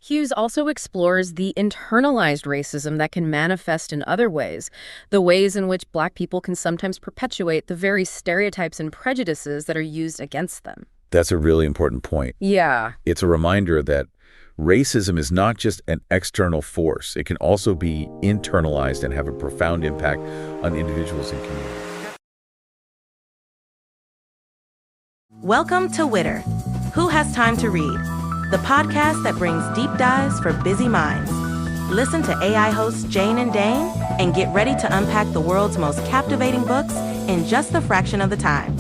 Hughes also explores the internalized racism that can manifest in other ways, the ways in which Black people can sometimes perpetuate the very stereotypes and prejudices that are used against them. That's a really important point. Yeah. It's a reminder that racism is not just an external force. It can also be internalized and have a profound impact on individuals and communities. Welcome to Witter. Who Has Time to Read? The podcast that brings deep dives for busy minds. Listen to AI hosts Jane and Dane and get ready to unpack the world's most captivating books in just a fraction of the time.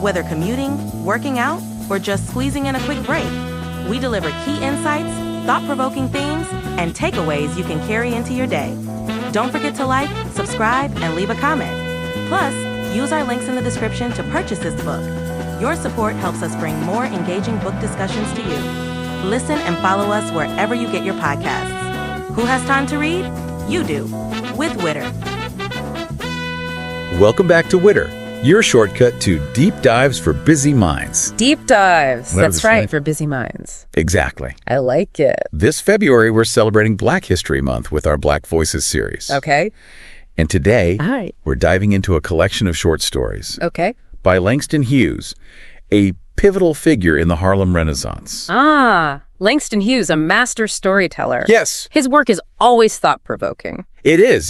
Whether commuting, working out, or just squeezing in a quick break, we deliver key insights, thought-provoking themes, and takeaways you can carry into your day. Don't forget to like, subscribe, and leave a comment. Plus, use our links in the description to purchase this book. Your support helps us bring more engaging book discussions to you. Listen and follow us wherever you get your podcasts. Who has time to read? You do, with Witter. Welcome back to Witter, your shortcut to deep dives for busy minds. Deep dives. Whatever That's the right, same. for busy minds. Exactly. I like it. This February, we're celebrating Black History Month with our Black Voices series. Okay. And today, All right. we're diving into a collection of short stories Okay. by Langston Hughes, a pivotal figure in the Harlem Renaissance. Langston Hughes, a master storyteller. Yes, His work is always thought-provoking. it is.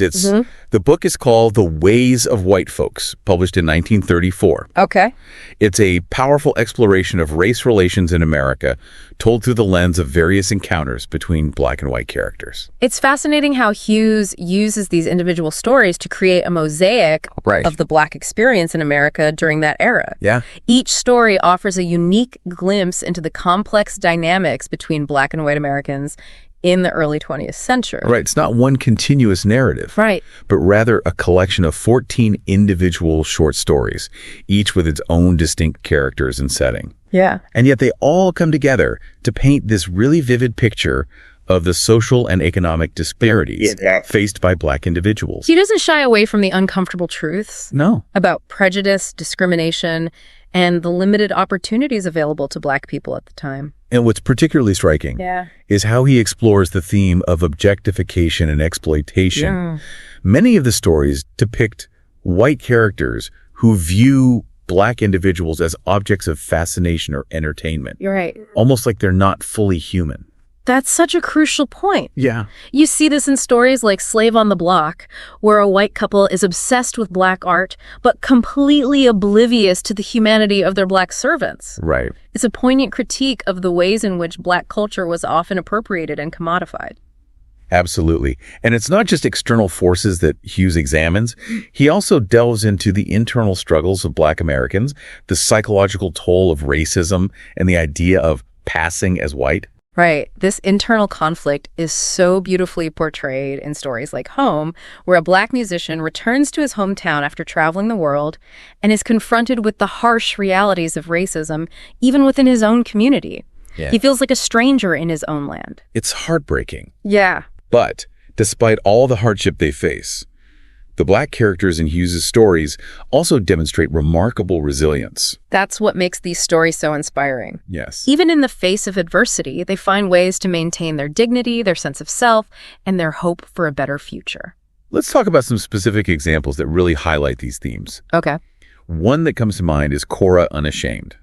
The book is called The Ways of White Folks, published in 1934. Okay. It's a powerful exploration of race relations in America, told through the lens of various encounters between Black and white characters. It's fascinating how Hughes uses these individual stories to create a mosaic of the Black experience in America during that era. Yeah. Each story offers a unique glimpse into the complex dynamics between Black and white Americans in the early 20th century. Right. It's not one continuous narrative. Right. But rather a collection of 14 individual short stories, each with its own distinct characters and setting. Yeah. And yet they all come together to paint this really vivid picture of the social and economic disparities faced by Black individuals. He doesn't shy away from the uncomfortable truths No. about prejudice, discrimination, and the limited opportunities available to Black people at the time. And what's particularly striking is how he explores the theme of objectification and exploitation. Yeah. Many of the stories depict white characters who view Black individuals as objects of fascination or entertainment, You're right. almost like they're not fully human. That's such a crucial point. Yeah. You see this in stories like Slave on the Block, where a white couple is obsessed with Black art, but completely oblivious to the humanity of their Black servants. Right. It's a poignant critique of the ways in which Black culture was often appropriated and commodified. Absolutely. And it's not just external forces that Hughes examines. He also delves into the internal struggles of Black Americans, the psychological toll of racism, and the idea of passing as white. Right. This internal conflict is so beautifully portrayed in stories like Home, where a Black musician returns to his hometown after traveling the world and is confronted with the harsh realities of racism, even within his own community. Yeah. He feels like a stranger in his own land. It's heartbreaking. Yeah. But despite all the hardship they face, the Black characters in Hughes' stories also demonstrate remarkable resilience. That's what makes these stories so inspiring. Yes. Even in the face of adversity, they find ways to maintain their dignity, their sense of self, and their hope for a better future. Let's talk about some specific examples that really highlight these themes. Okay. One that comes to mind is Cora Unashamed.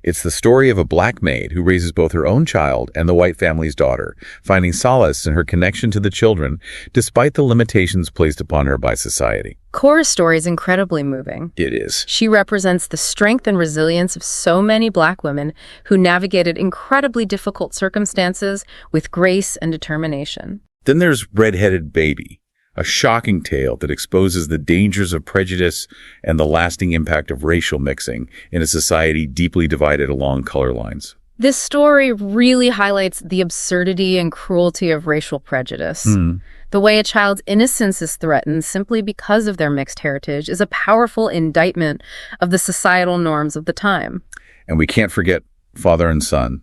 It's the story of a Black maid who raises both her own child and the white family's daughter, finding solace in her connection to the children despite the limitations placed upon her by society. Cora's story is incredibly moving. It is. She represents the strength and resilience of so many Black women who navigated incredibly difficult circumstances with grace and determination. Then there's Red-Headed Baby, a shocking tale that exposes the dangers of prejudice and the lasting impact of racial mixing in a society deeply divided along color lines. This story really highlights the absurdity and cruelty of racial prejudice. The way a child's innocence is threatened simply because of their mixed heritage is a powerful indictment of the societal norms of the time. And we can't forget Father and Son,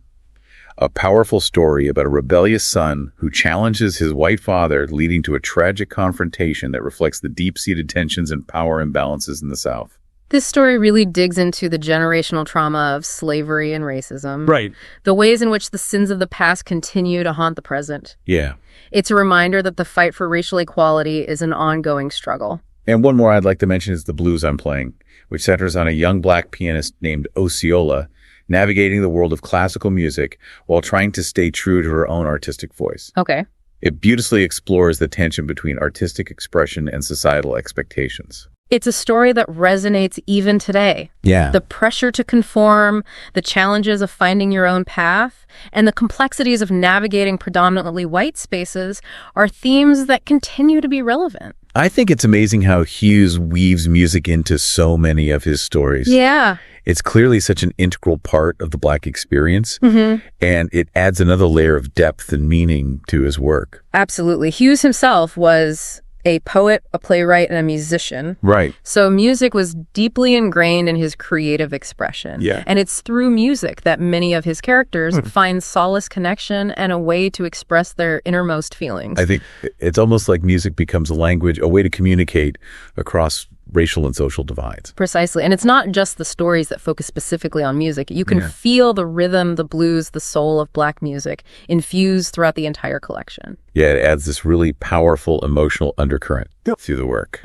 a powerful story about a rebellious son who challenges his white father, leading to a tragic confrontation that reflects the deep-seated tensions and power imbalances in the South. This story really digs into the generational trauma of slavery and racism. Right. The ways in which the sins of the past continue to haunt the present. Yeah. It's a reminder that the fight for racial equality is an ongoing struggle. And one more I'd like to mention is The Blues I'm Playing, which centers on a young black pianist named Osceola navigating the world of classical music while trying to stay true to her own artistic voice. Okay. It beautifully explores the tension between artistic expression and societal expectations. It's a story that resonates even today. Yeah. The pressure to conform, the challenges of finding your own path, and the complexities of navigating predominantly white spaces are themes that continue to be relevant. I think it's amazing how Hughes weaves music into so many of his stories. Yeah. It's clearly such an integral part of the Black experience, and it adds another layer of depth and meaning to his work. Absolutely. Hughes himself was a poet, a playwright, and a musician. Right. So music was deeply ingrained in his creative expression. Yeah. And it's through music that many of his characters find solace, connection, and a way to express their innermost feelings. I think it's almost like music becomes a language, a way to communicate across racial and social divides. Precisely. And it's not just the stories that focus specifically on music. You can feel the rhythm, the blues, the soul of Black music infused throughout the entire collection. Yeah, it adds this really powerful emotional undercurrent through the work.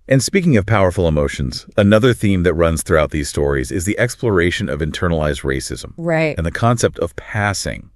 And speaking of powerful emotions, another theme that runs throughout these stories is the exploration of internalized racism. Right. And the concept of passing.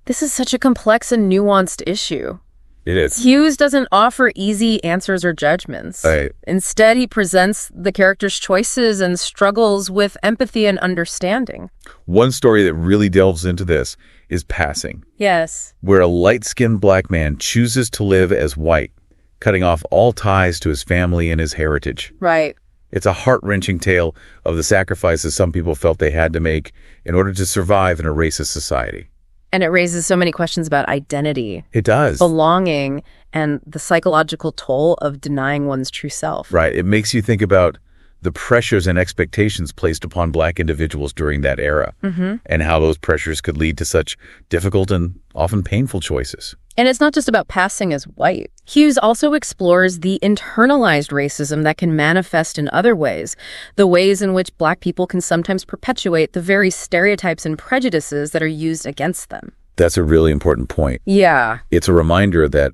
This is such a complex and nuanced issue. It is. Hughes doesn't offer easy answers or judgments. Right. Instead, he presents the character's choices and struggles with empathy and understanding. One story that really delves into this is Passing, Yes. where a light-skinned Black man chooses to live as white, cutting off all ties to his family and his heritage. Right. It's a heart-wrenching tale of the sacrifices some people felt they had to make in order to survive in a racist society. And it raises so many questions about identity, It does. belonging, and the psychological toll of denying one's true self. Right. It makes you think about the pressures and expectations placed upon Black individuals during that era, and how those pressures could lead to such difficult and often painful choices. And it's not just about passing as white. Hughes also explores the internalized racism that can manifest in other ways, the ways in which Black people can sometimes perpetuate the very stereotypes and prejudices that are used against them. That's a really important point. Yeah. It's a reminder that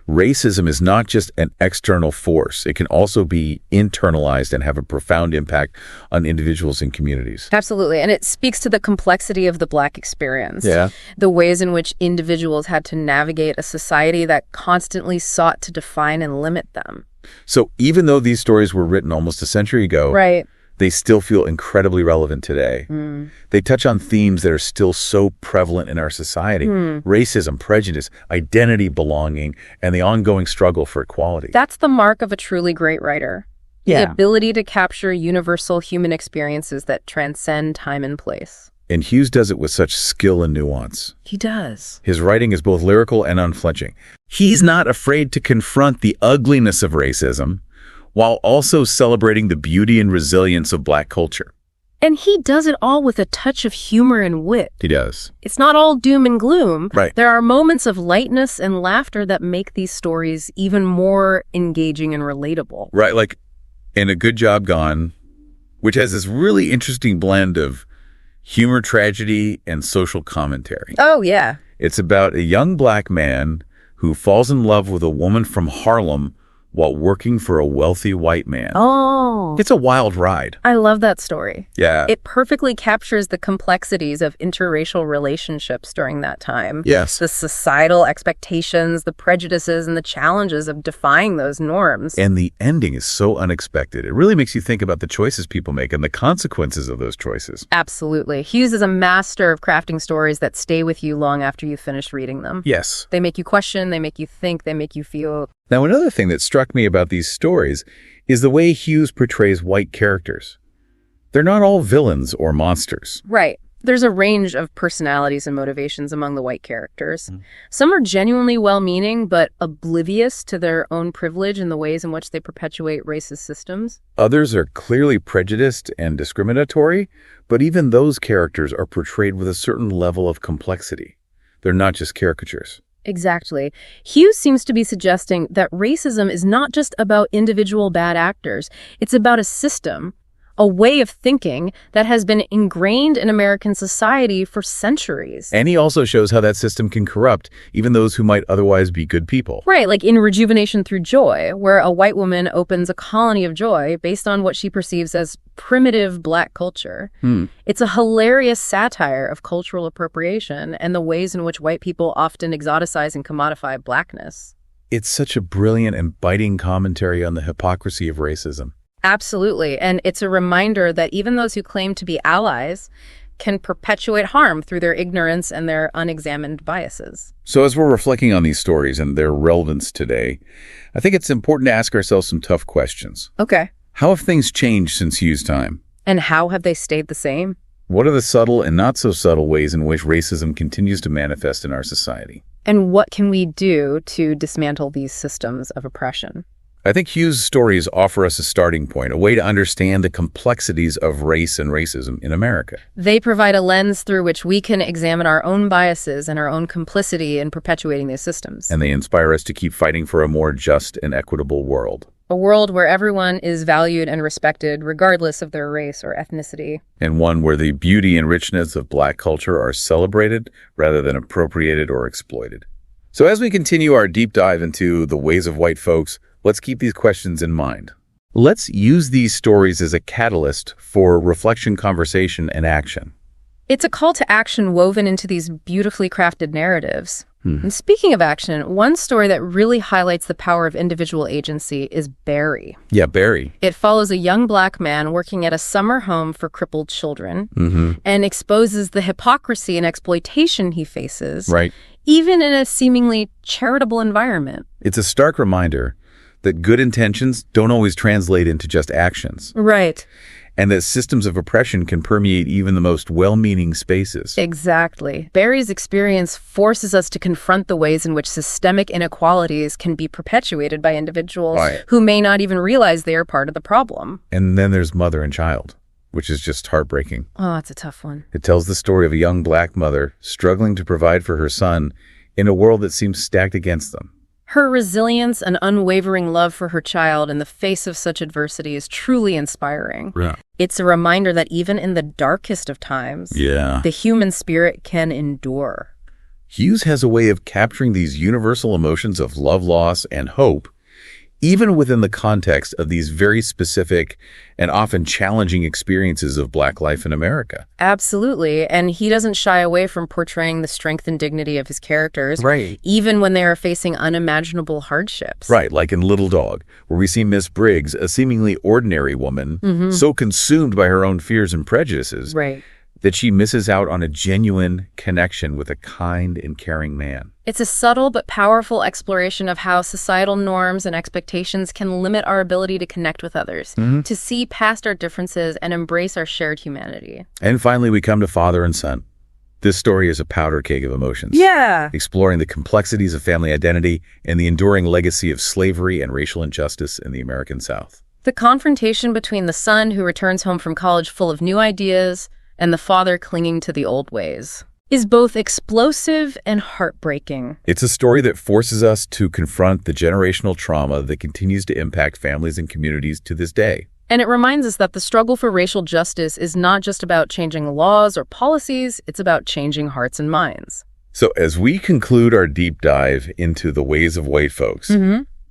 racism is not just an external force. It can also be internalized and have a profound impact on individuals and communities. Absolutely. And it speaks to the complexity of the Black experience. Yeah. The ways in which individuals had to navigate a society that constantly sought to define and limit them. So even though these stories were written almost a century ago, Right. they still feel incredibly relevant today. They touch on themes that are still so prevalent in our society. Racism, prejudice, identity, belonging, and the ongoing struggle for equality. That's the mark of a truly great writer. The ability to capture universal human experiences that transcend time and place. And Hughes does it with such skill and nuance. He does. His writing is both lyrical and unflinching. He's not afraid to confront the ugliness of racism, while also celebrating the beauty and resilience of Black culture. And he does it all with a touch of humor and wit. He does. It's not all doom and gloom. Right. There are moments of lightness and laughter that make these stories even more engaging and relatable. Right, like in A Good Job Gone, which has this really interesting blend of humor, tragedy, and social commentary. Oh, yeah. It's about a young Black man who falls in love with a woman from Harlem while working for a wealthy white man. Oh. It's a wild ride. I love that story. Yeah. It perfectly captures the complexities of interracial relationships during that time. Yes. The societal expectations, the prejudices, and the challenges of defying those norms. And the ending is so unexpected. It really makes you think about the choices people make and the consequences of those choices. Absolutely. Hughes is a master of crafting stories that stay with you long after you finish reading them. Yes. They make you question, they make you think, they make you feel. Now, another thing that struck me about these stories is the way Hughes portrays white characters. They're not all villains or monsters. Right. There's a range of personalities and motivations among the white characters. Some are genuinely well-meaning, but oblivious to their own privilege and the ways in which they perpetuate racist systems. Others are clearly prejudiced and discriminatory, but even those characters are portrayed with a certain level of complexity. They're not just caricatures. Exactly. Hughes seems to be suggesting that racism is not just about individual bad actors. It's about a system, a way of thinking that has been ingrained in American society for centuries. And he also shows how that system can corrupt even those who might otherwise be good people. Right, like in Rejuvenation Through Joy, where a white woman opens a colony of joy based on what she perceives as primitive Black culture. It's a hilarious satire of cultural appropriation and the ways in which white people often exoticize and commodify Blackness. It's such a brilliant and biting commentary on the hypocrisy of racism. Absolutely, and it's a reminder that even those who claim to be allies can perpetuate harm through their ignorance and their unexamined biases. So as we're reflecting on these stories and their relevance today, I think it's important to ask ourselves some tough questions. Okay. How have things changed since Hughes' time? And how have they stayed the same? What are the subtle and not so subtle ways in which racism continues to manifest in our society? And what can we do to dismantle these systems of oppression? I think Hughes' stories offer us a starting point, a way to understand the complexities of race and racism in America. They provide a lens through which we can examine our own biases and our own complicity in perpetuating these systems. And they inspire us to keep fighting for a more just and equitable world. A world where everyone is valued and respected regardless of their race or ethnicity. And one where the beauty and richness of Black culture are celebrated rather than appropriated or exploited. So as we continue our deep dive into the ways of white folks, let's keep these questions in mind. Let's use these stories as a catalyst for reflection, conversation, and action. It's a call to action woven into these beautifully crafted narratives. And speaking of action, one story that really highlights the power of individual agency is Barry. Yeah, Barry. It follows a young Black man working at a summer home for crippled children and exposes the hypocrisy and exploitation he faces, Right. even in a seemingly charitable environment. It's a stark reminder that good intentions don't always translate into just actions, Right. and that systems of oppression can permeate even the most well-meaning spaces. Exactly. Barry's experience forces us to confront the ways in which systemic inequalities can be perpetuated by individuals Right. who may not even realize they are part of the problem. And then there's Mother and Child, which is just heartbreaking. Oh, that's a tough one. It tells the story of a young Black mother struggling to provide for her son in a world that seems stacked against them. Her resilience and unwavering love for her child in the face of such adversity is truly inspiring. Yeah. It's a reminder that even in the darkest of times, the human spirit can endure. Hughes has a way of capturing these universal emotions of love, loss, and hope, even within the context of these very specific and often challenging experiences of Black life in America. Absolutely. And he doesn't shy away from portraying the strength and dignity of his characters, Right. even when they are facing unimaginable hardships. Right, like in Little Dog, where we see Miss Briggs, a seemingly ordinary woman, so consumed by her own fears and prejudices Right. that she misses out on a genuine connection with a kind and caring man. It's a subtle but powerful exploration of how societal norms and expectations can limit our ability to connect with others, to see past our differences and embrace our shared humanity. And finally, we come to Father and Son. This story is a powder keg of emotions. Yeah. Exploring the complexities of family identity and the enduring legacy of slavery and racial injustice in the American South. The confrontation between the son who returns home from college full of new ideas and the father clinging to the old ways is both explosive and heartbreaking. It's a story that forces us to confront the generational trauma that continues to impact families and communities to this day. And it reminds us that the struggle for racial justice is not just about changing laws or policies, it's about changing hearts and minds. So as we conclude our deep dive into the ways of white folks,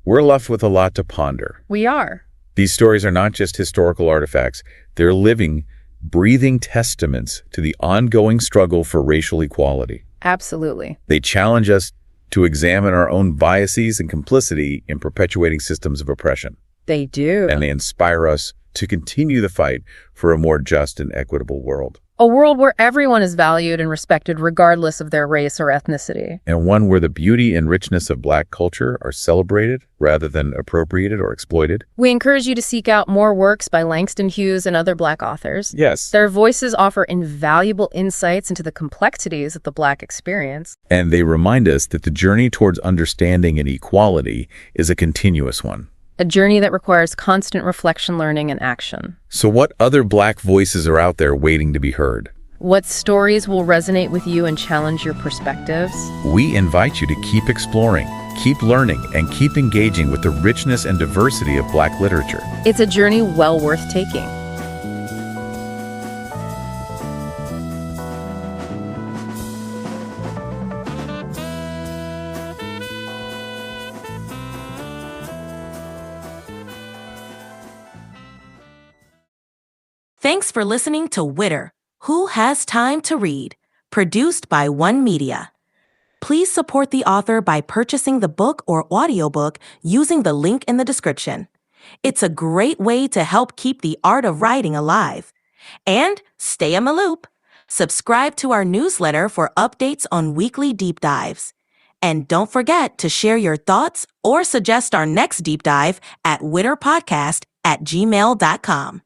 we're left with a lot to ponder. We are. These stories are not just historical artifacts, they're living, breathing testaments to the ongoing struggle for racial equality. Absolutely. They challenge us to examine our own biases and complicity in perpetuating systems of oppression. They do. And they inspire us to continue the fight for a more just and equitable world. A world where everyone is valued and respected regardless of their race or ethnicity. And one where the beauty and richness of Black culture are celebrated rather than appropriated or exploited. We encourage you to seek out more works by Langston Hughes and other Black authors. Yes. Their voices offer invaluable insights into the complexities of the Black experience. And they remind us that the journey towards understanding and equality is a continuous one. A journey that requires constant reflection, learning, and action. So what other Black voices are out there waiting to be heard? What stories will resonate with you and challenge your perspectives? We invite you to keep exploring, keep learning, and keep engaging with the richness and diversity of Black literature. It's a journey well worth taking. Thanks for listening to Witter, Who Has Time to Read, produced by One Media. Please support the author by purchasing the book or audiobook using the link in the description. It's a great way to help keep the art of writing alive. And stay in the loop. Subscribe to our newsletter for updates on weekly deep dives. And don't forget to share your thoughts or suggest our next deep dive at witterpodcast@gmail.com.